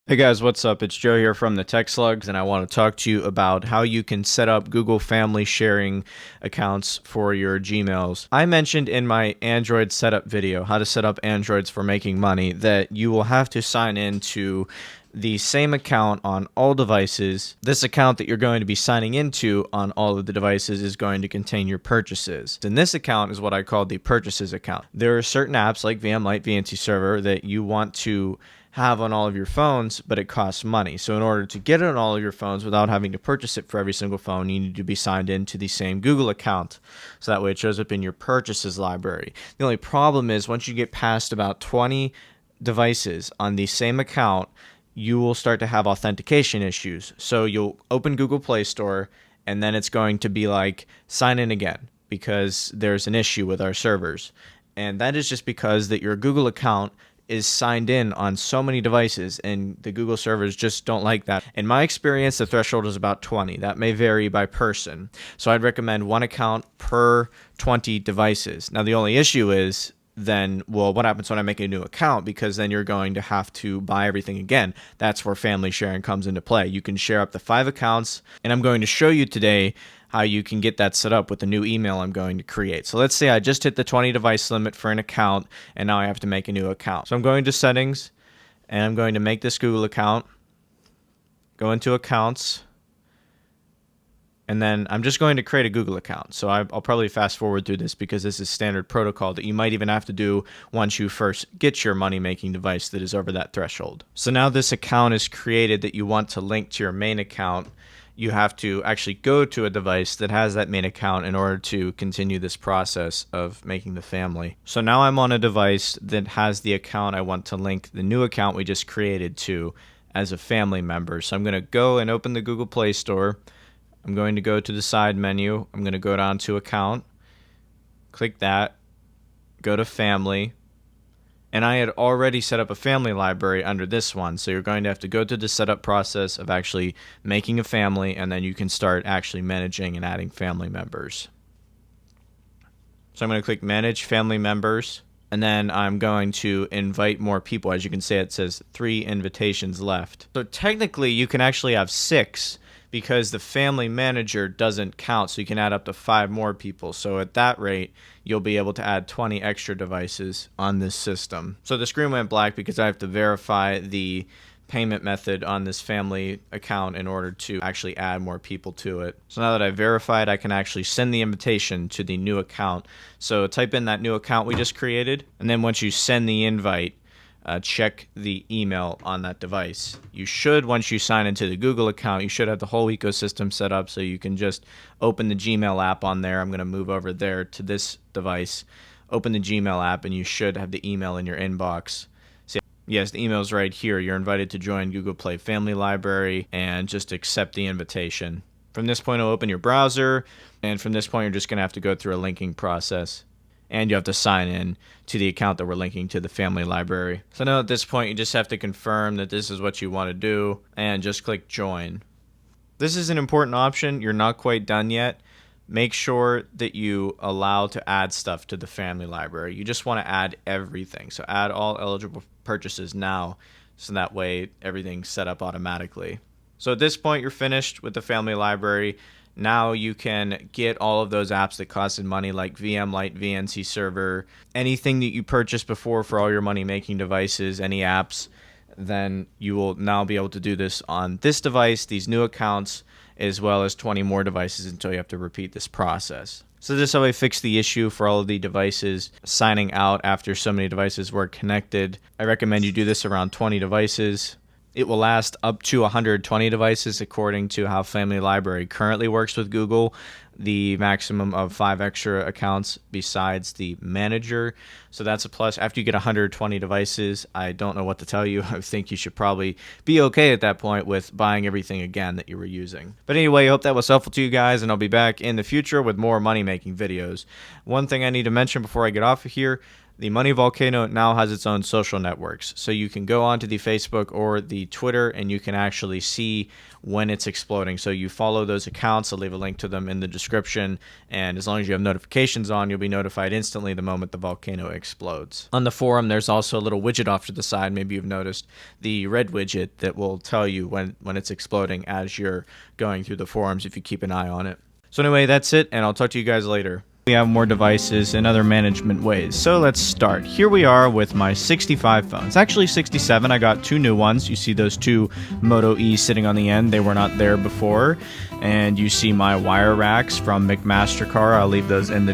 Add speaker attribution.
Speaker 1: Hey guys, what's up? It's Joe here from TheTechSlugs, and I want to talk to you about how you can set up Google Family sharing accounts for your Gmails. I mentioned in my Android setup video, how to set up Androids for making money, that you will have to sign in to the same account on all devices. This account that you're going to be signing into on all of the devices is going to contain your purchases. And this account is what I call the purchases account. There are certain apps like VM Lite VNC Server that you want to have on all of your phones, but it costs money. So in order to get it on all of your phones without having to purchase it for every single phone, you need to be signed into the same Google account. So that way it shows up in your purchases library. The only problem is once you get past about 20 devices on the same account, you will start to have authentication issues. So you'll open Google Play Store and then it's going to be like, sign in again because there's an issue with our servers. And that is just because that your Google account is signed in on so many devices and the Google servers just don't like that. In my experience, the threshold is about 20. That may vary by person. So I'd recommend one account per 20 devices. Now the only issue is then, well, what happens when I make a new account? Because then you're going to have to buy everything again. That's where family sharing comes into play. You can share up to 5 accounts, and I'm going to show you today how you can get that set up with the new email I'm going to create. So let's say I just hit the 20 device limit for an account, and now I have to make a new account. So I'm going to settings, and I'm going to make this Google account, go into accounts, and then I'm just going to create a Google account. So I'll probably fast forward through this because this is standard protocol that you might even have to do once you first get your money-making device that is over that threshold. So now this account is created that you want to link to your main account. You have to actually go to a device that has that main account in order to continue this process of making the family. So now I'm on a device that has the account I want to link the new account we just created to as a family member. So I'm going to go and open the Google Play Store. I'm going to go to the side menu. I'm going to go down to account, click that, go to family, and I had already set up a family library under this one. So you're going to have to go through the setup process of actually making a family, and then you can start actually managing and adding family members. So I'm going to click manage family members, and then I'm going to invite more people. As you can see, it says 3 invitations left. So technically you can actually have 6 because the family manager doesn't count, so you can add up to 5 more people. So at that rate, you'll be able to add 20 extra devices on this system. So the screen went black because I have to verify the payment method on this family account in order to actually add more people to it. So now that I've verified, I can actually send the invitation to the new account. So type in that new account we just created, and then once you send the invite, check the email on that device. You should, once you sign into the Google account, you should have the whole ecosystem set up so you can just open the Gmail app on there. I'm going to move over there to this device, open the Gmail app, and you should have the email in your inbox. So yes, the email's right here. You're invited to join Google Play Family Library and just accept the invitation. From this point, it'll open your browser, and from this point, you're just going to have to go through a linking process. And you have to sign in to the account that we're linking to the family library. So now at this point, you just have to confirm that this is what you want to do and just click join. This is an important option. You're not quite done yet. Make sure that you allow to add stuff to the family library. You just want to add everything. So add all eligible purchases now, so that way everything's set up automatically. So at this point, you're finished with the family library. Now you can get all of those apps that costed money like VM Lite, VNC Server, anything that you purchased before for all your money-making devices, any apps, then you will now be able to do this on this device, these new accounts, as well as 20 more devices until you have to repeat this process. So this is how I fixed the issue for all of the devices signing out after so many devices were connected. I recommend you do this around 20 devices. It will last up to 120 devices according to how Family Library currently works with Google. The maximum of 5 extra accounts besides the manager. So that's a plus. After you get 120 devices, I don't know what to tell you. I think you should probably be okay at that point with buying everything again that you were using. But anyway, I hope that was helpful to you guys, and I'll be back in the future with more money-making videos. One thing I need to mention before I get off of here, The Money Volcano now has its own social networks. So you can go onto the Facebook or the Twitter and you can actually see when it's exploding. So you follow those accounts. I'll leave a link to them in the description. And as long as you have notifications on, you'll be notified instantly the moment the volcano explodes. On the forum, there's also a little widget off to the side. Maybe you've noticed the red widget that will tell you when it's exploding as you're going through the forums if you keep an eye on it. So anyway, that's it, and I'll talk to you guys later. We have more devices and other management ways. So let's start. Here we are with my 65 phone. It's actually 67. I got 2 new ones. You see those 2 Moto E sitting on the end. They were not there before. And you see my wire racks from McMaster-Carr. I'll leave those in the